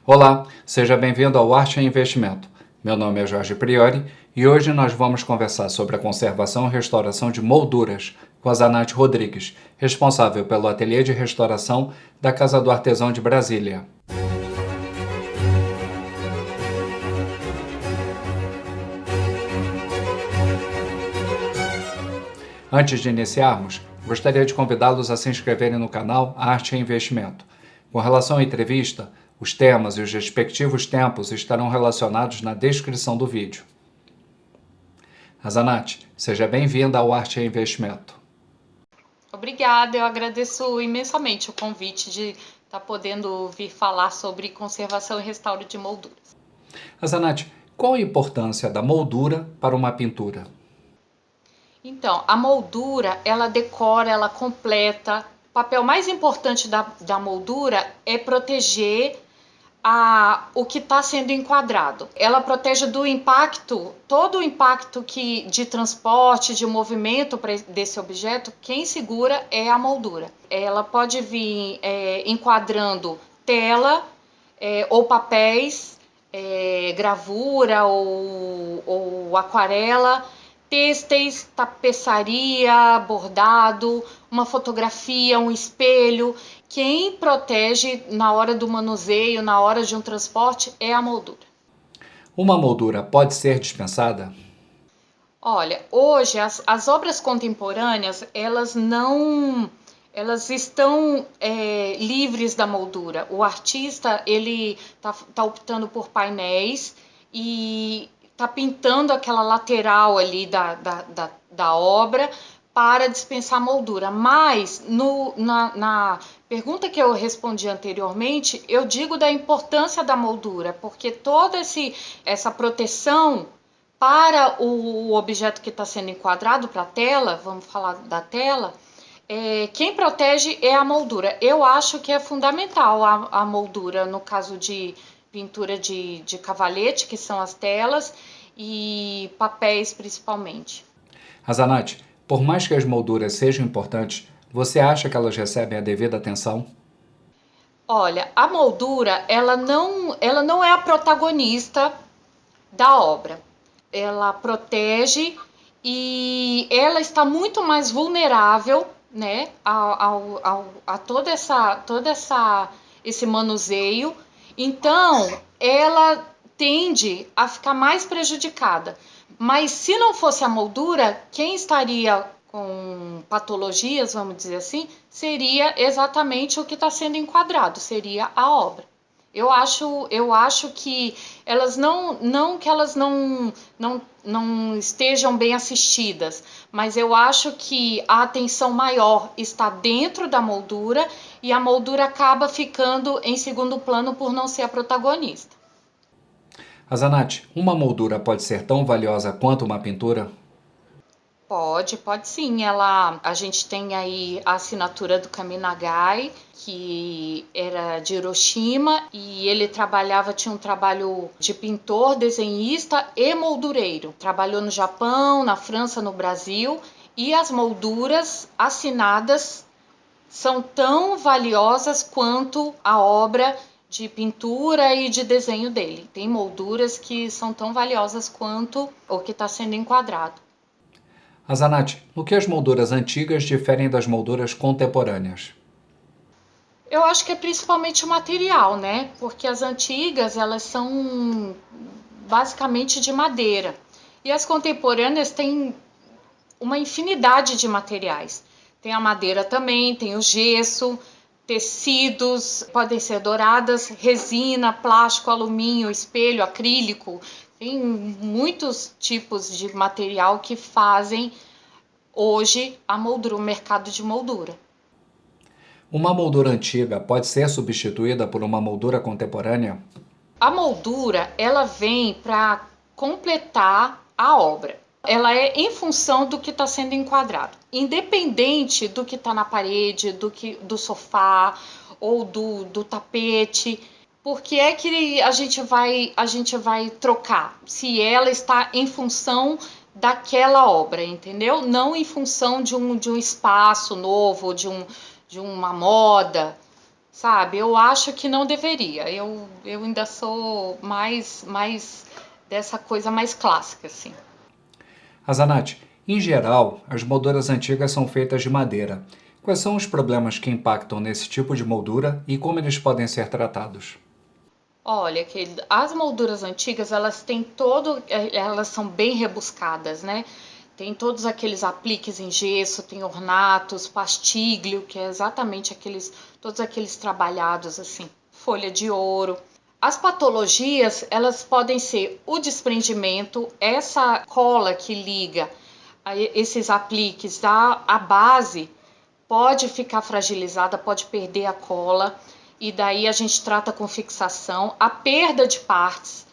Olá, seja bem-vindo ao Arte e Investimento. Meu nome é Jorge Priori e hoje nós vamos conversar sobre a conservação e restauração de molduras com a Zanetti Rodrigues, responsável pelo ateliê de restauração da Casa do Artesão de Brasília. Antes de iniciarmos, gostaria de convidá-los a se inscreverem no canal Arte e Investimento. Com relação à entrevista, os temas e os respectivos tempos estarão relacionados na descrição do vídeo. Zanetti, seja bem-vinda ao Arte e Investimento. Obrigada, eu agradeço imensamente o convite de estar podendo vir falar sobre conservação e restauro de molduras. Zanetti, qual a importância da moldura para uma pintura? Então, a moldura, ela decora, ela completa. O papel mais importante da moldura é proteger o que está sendo enquadrado. Ela protege do impacto, todo o impacto de transporte, de movimento desse objeto, quem segura é a moldura. Ela pode vir enquadrando tela ou papéis, gravura ou aquarela, têxteis, tapeçaria, bordado, uma fotografia, um espelho. Quem protege na hora do manuseio, na hora de um transporte, é a moldura. Uma moldura pode ser dispensada? Olha, hoje as obras contemporâneas, elas estão livres da moldura. O artista, ele tá optando por painéis e tá pintando aquela lateral ali da obra para dispensar a moldura. Mas na pergunta que eu respondi anteriormente, eu digo da importância da moldura, porque toda essa proteção para o objeto que está sendo enquadrado para a tela, vamos falar da tela, quem protege é a moldura. Eu acho que é fundamental a moldura no caso de pintura de cavalete, que são as telas, e papéis principalmente. Zanetti, por mais que as molduras sejam importantes, você acha que elas recebem a devida atenção? Olha, a moldura, ela não é a protagonista da obra. Ela protege e ela está muito mais vulnerável, né, a esse manuseio. Então, ela tende a ficar mais prejudicada. Mas se não fosse a moldura, quem estaria com patologias, vamos dizer assim, seria exatamente o que está sendo enquadrado, seria a obra. Eu acho que elas não que elas não estejam bem assistidas, mas eu acho que a atenção maior está dentro da moldura e a moldura acaba ficando em segundo plano por não ser a protagonista. Zanetti, uma moldura pode ser tão valiosa quanto uma pintura? Pode sim. A gente tem aí a assinatura do Kaminagai, que era de Hiroshima, e ele tinha um trabalho de pintor, desenhista e moldureiro. Trabalhou no Japão, na França, no Brasil, e as molduras assinadas são tão valiosas quanto a obra de pintura e de desenho dele. Tem molduras que são tão valiosas quanto o que está sendo enquadrado. Zanetti, no que as molduras antigas diferem das molduras contemporâneas? Eu acho que é principalmente o material, né? Porque as antigas, elas são basicamente de madeira. E as contemporâneas têm uma infinidade de materiais. Tem a madeira também, tem o gesso, tecidos, podem ser douradas, resina, plástico, alumínio, espelho, acrílico. Tem muitos tipos de material que fazem hoje a moldura, o mercado de moldura. Uma moldura antiga pode ser substituída por uma moldura contemporânea? A moldura, ela vem para completar a obra. Ela é em função do que está sendo enquadrado, independente do que está na parede, do sofá ou do tapete. Por que é que a gente vai trocar? Se ela está em função daquela obra, entendeu? Não em função de um espaço novo, de uma moda. sabe? Eu acho que não deveria. Eu ainda sou mais dessa coisa mais clássica, assim. A Zanetti, em geral, as molduras antigas são feitas de madeira. Quais são os problemas que impactam nesse tipo de moldura e como eles podem ser tratados? Olha, que as molduras antigas, elas são bem rebuscadas, né? Tem todos aqueles apliques em gesso, tem ornatos, pastíglio, que é exatamente todos aqueles trabalhados assim, folha de ouro. As patologias, elas podem ser o desprendimento, essa cola que liga esses apliques à base pode ficar fragilizada, pode perder a cola e daí a gente trata com fixação. A perda de partes,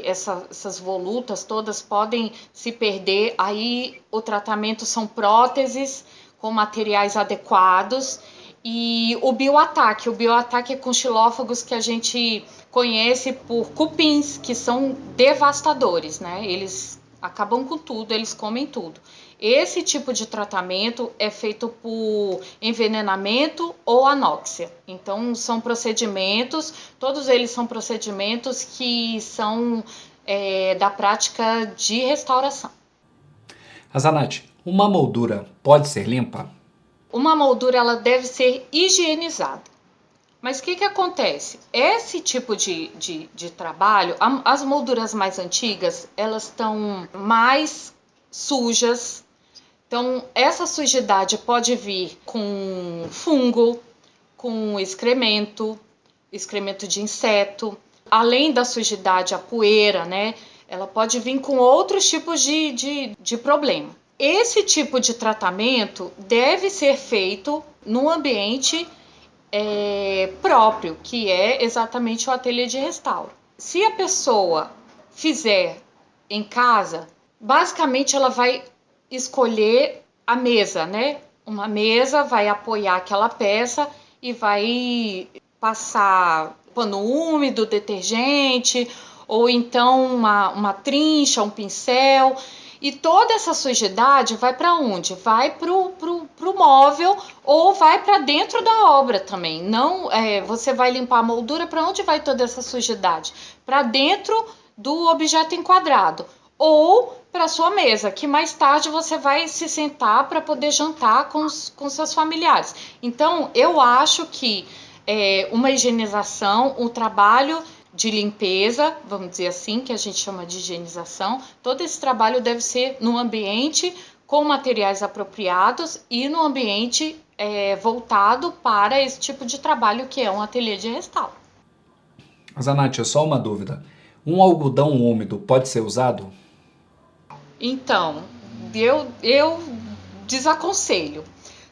essas volutas todas podem se perder, aí o tratamento são próteses com materiais adequados e o bioataque é com xilófagos que a gente conhece por cupins, que são devastadores, né? Eles acabam com tudo, eles comem tudo. Esse tipo de tratamento é feito por envenenamento ou anóxia. Então, são procedimentos, todos eles são procedimentos que são da prática de restauração. A Zanetti, uma moldura pode ser limpa? Uma moldura ela deve ser higienizada. Mas o que acontece? Esse tipo de trabalho, as molduras mais antigas, elas estão mais sujas. Então, essa sujidade pode vir com fungo, com excremento de inseto. Além da sujidade, a poeira, né? Ela pode vir com outros tipos de problema. Esse tipo de tratamento deve ser feito no ambiente próprio, que é exatamente o ateliê de restauro. Se a pessoa fizer em casa, basicamente ela vai escolher a mesa, né? Uma mesa, vai apoiar aquela peça e vai passar pano úmido, detergente, ou então uma trincha, um pincel. E toda essa sujidade vai para onde? Vai pro móvel ou vai para dentro da obra também. Não, você vai limpar a moldura, para onde vai toda essa sujidade? Para dentro do objeto enquadrado ou para sua mesa, que mais tarde você vai se sentar para poder jantar com seus familiares. Então, eu acho que uma higienização, um trabalho de limpeza, vamos dizer assim, que a gente chama de higienização, todo esse trabalho deve ser no ambiente com materiais apropriados e no ambiente voltado para esse tipo de trabalho que é um ateliê de restauro. Zanetti, só uma dúvida. Um algodão úmido pode ser usado? Então, eu desaconselho.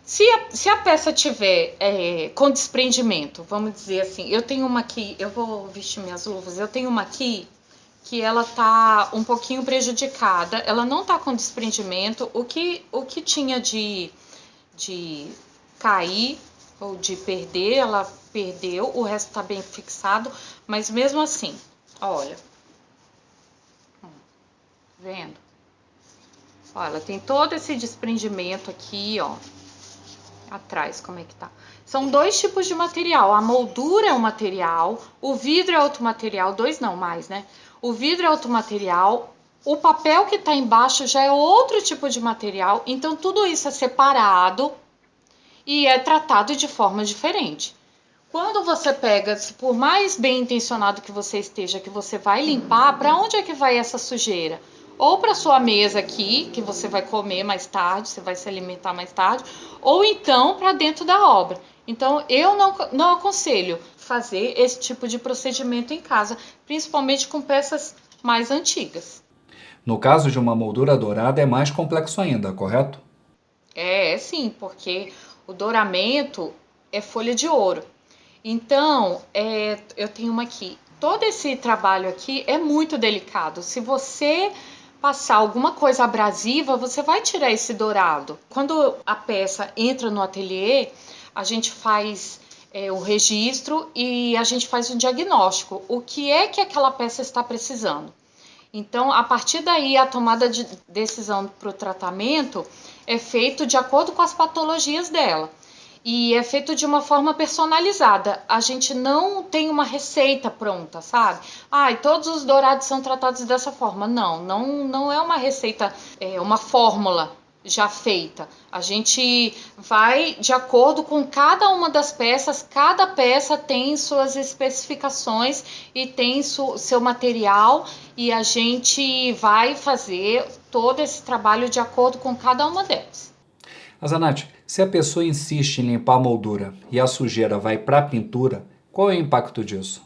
Se a peça tiver com desprendimento, vamos dizer assim, eu tenho uma aqui, eu vou vestir minhas luvas, eu tenho uma aqui que ela tá um pouquinho prejudicada, ela não tá com desprendimento, o que tinha de cair ou de perder, ela perdeu, o resto tá bem fixado, mas mesmo assim, olha, vendo? Ó, ela tem todo esse desprendimento aqui, ó, atrás, como é que tá? São dois tipos de material. A moldura é um material, o vidro é outro material, dois não mais, né? O vidro é outro material, o papel que tá embaixo já é outro tipo de material, então tudo isso é separado e é tratado de forma diferente. Quando você pega, por mais bem intencionado que você esteja, que você vai limpar, para onde é que vai essa sujeira? Ou para sua mesa aqui, que você vai comer mais tarde, você vai se alimentar mais tarde, ou então para dentro da obra. Então, eu não aconselho fazer esse tipo de procedimento em casa, principalmente com peças mais antigas. No caso de uma moldura dourada é mais complexo ainda, correto? Sim, porque o douramento é folha de ouro. Então, eu tenho uma aqui. Todo esse trabalho aqui é muito delicado. Se você passar alguma coisa abrasiva, você vai tirar esse dourado. Quando a peça entra no ateliê, a gente faz o registro e a gente faz um diagnóstico. O que é que aquela peça está precisando? Então, a partir daí, a tomada de decisão para o tratamento é feito de acordo com as patologias dela. E é feito de uma forma personalizada. A gente não tem uma receita pronta, sabe? E todos os dourados são tratados dessa forma. Não é uma receita, é uma fórmula já feita. A gente vai de acordo com cada uma das peças. Cada peça tem suas especificações e tem seu material, e a gente vai fazer todo esse trabalho de acordo com cada uma delas. Azanate, se a pessoa insiste em limpar a moldura e a sujeira vai para a pintura, qual é o impacto disso?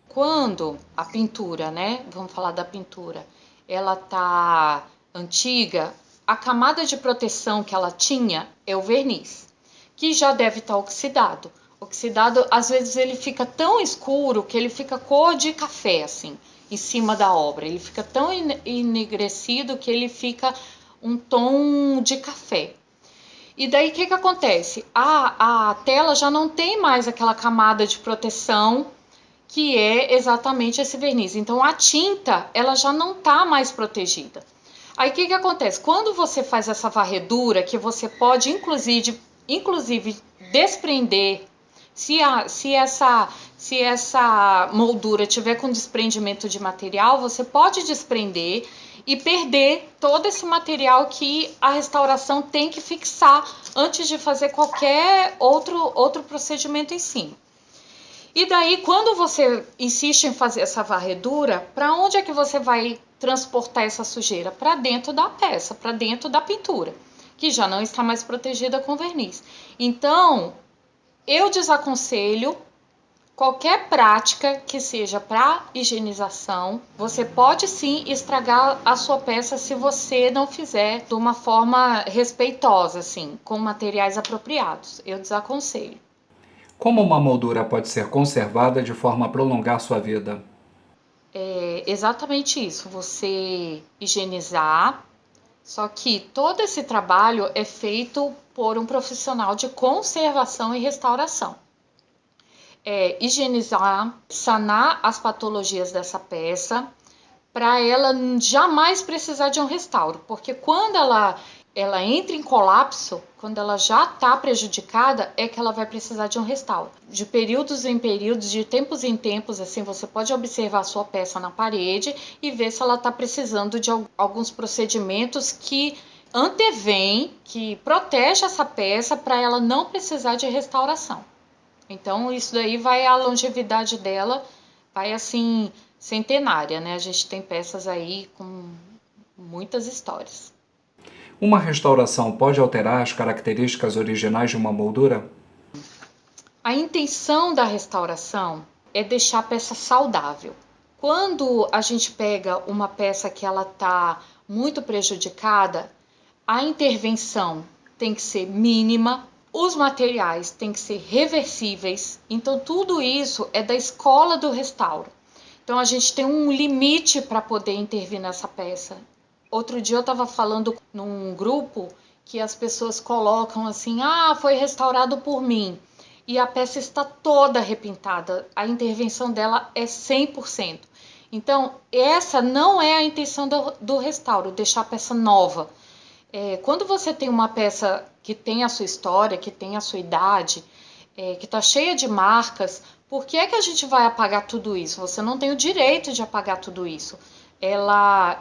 Quando a pintura, né? Vamos falar da pintura, ela tá antiga, a camada de proteção que ela tinha é o verniz, que já deve estar oxidado. Oxidado, às vezes ele fica tão escuro que ele fica cor de café, assim, em cima da obra. Ele fica tão enegrecido que ele fica um tom de café. E daí o que acontece? A tela já não tem mais aquela camada de proteção que é exatamente esse verniz. Então a tinta ela já não está mais protegida. Aí o que acontece? Quando você faz essa varredura, que você pode inclusive desprender, se essa moldura tiver com desprendimento de material, você pode desprender e perder todo esse material que a restauração tem que fixar antes de fazer qualquer outro procedimento em cima. E daí, quando você insiste em fazer essa varredura, para onde é que você vai transportar essa sujeira? Para dentro da peça, para dentro da pintura, que já não está mais protegida com verniz. Então, eu desaconselho qualquer prática que seja para higienização. Você pode sim estragar a sua peça se você não fizer de uma forma respeitosa, assim, com materiais apropriados. Eu desaconselho. Como uma moldura pode ser conservada de forma a prolongar sua vida? É exatamente isso, você higienizar, só que todo esse trabalho é feito por um profissional de conservação e restauração. Higienizar, sanar as patologias dessa peça, para ela jamais precisar de um restauro, porque quando ela entra em colapso, quando ela já está prejudicada, é que ela vai precisar de um restauro. De períodos em períodos, de tempos em tempos, assim, você pode observar a sua peça na parede e ver se ela está precisando de alguns procedimentos que antevêm, que protege essa peça para ela não precisar de restauração. Então, isso daí vai, a longevidade dela vai assim centenária, né? A gente tem peças aí com muitas histórias. Uma restauração pode alterar as características originais de uma moldura? A intenção da restauração é deixar a peça saudável. Quando a gente pega uma peça que ela está muito prejudicada, a intervenção tem que ser mínima, os materiais têm que ser reversíveis. Então, tudo isso é da escola do restauro. Então, a gente tem um limite para poder intervir nessa peça. Outro dia eu estava falando num grupo que as pessoas colocam assim: foi restaurado por mim. E a peça está toda arrepintada. A intervenção dela é 100%. Então, essa não é a intenção do restauro, deixar a peça nova. Quando você tem uma peça que tem a sua história, que tem a sua idade, que está cheia de marcas, por que é que a gente vai apagar tudo isso? Você não tem o direito de apagar tudo isso. Ela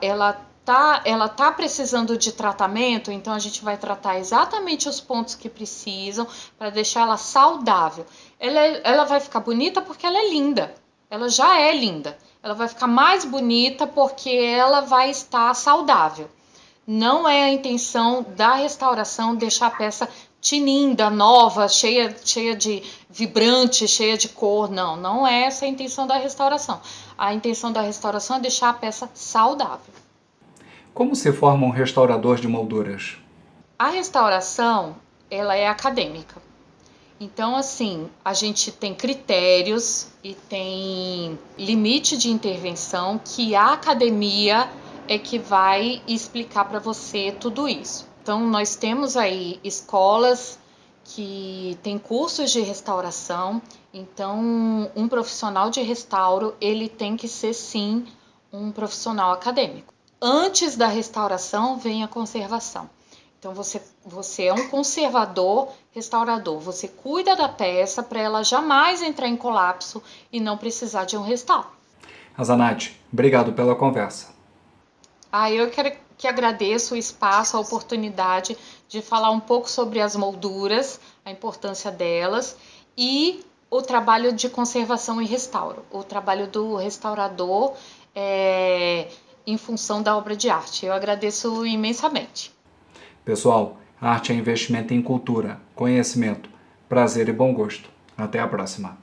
tá precisando de tratamento, então a gente vai tratar exatamente os pontos que precisam para deixar ela saudável. Ela vai ficar bonita porque ela é linda. Ela já é linda. Ela vai ficar mais bonita porque ela vai estar saudável. Não é a intenção da restauração deixar a peça tinindo, nova, cheia de vibrante, cheia de cor. Não é essa a intenção da restauração. A intenção da restauração é deixar a peça saudável. Como se forma um restaurador de molduras? A restauração, ela é acadêmica. Então, assim, a gente tem critérios e tem limite de intervenção que a academia é que vai explicar para você tudo isso. Então, nós temos aí escolas que têm cursos de restauração. Então, um profissional de restauro, ele tem que ser, sim, um profissional acadêmico. Antes da restauração vem a conservação. Então você é um conservador, restaurador. Você cuida da peça para ela jamais entrar em colapso e não precisar de um restauro. Azanate, obrigado pela conversa. Eu quero que agradeço o espaço, a oportunidade de falar um pouco sobre as molduras, a importância delas e o trabalho de conservação e restauro, o trabalho do restaurador em função da obra de arte. Eu agradeço imensamente. Pessoal, arte é investimento em cultura, conhecimento, prazer e bom gosto. Até a próxima.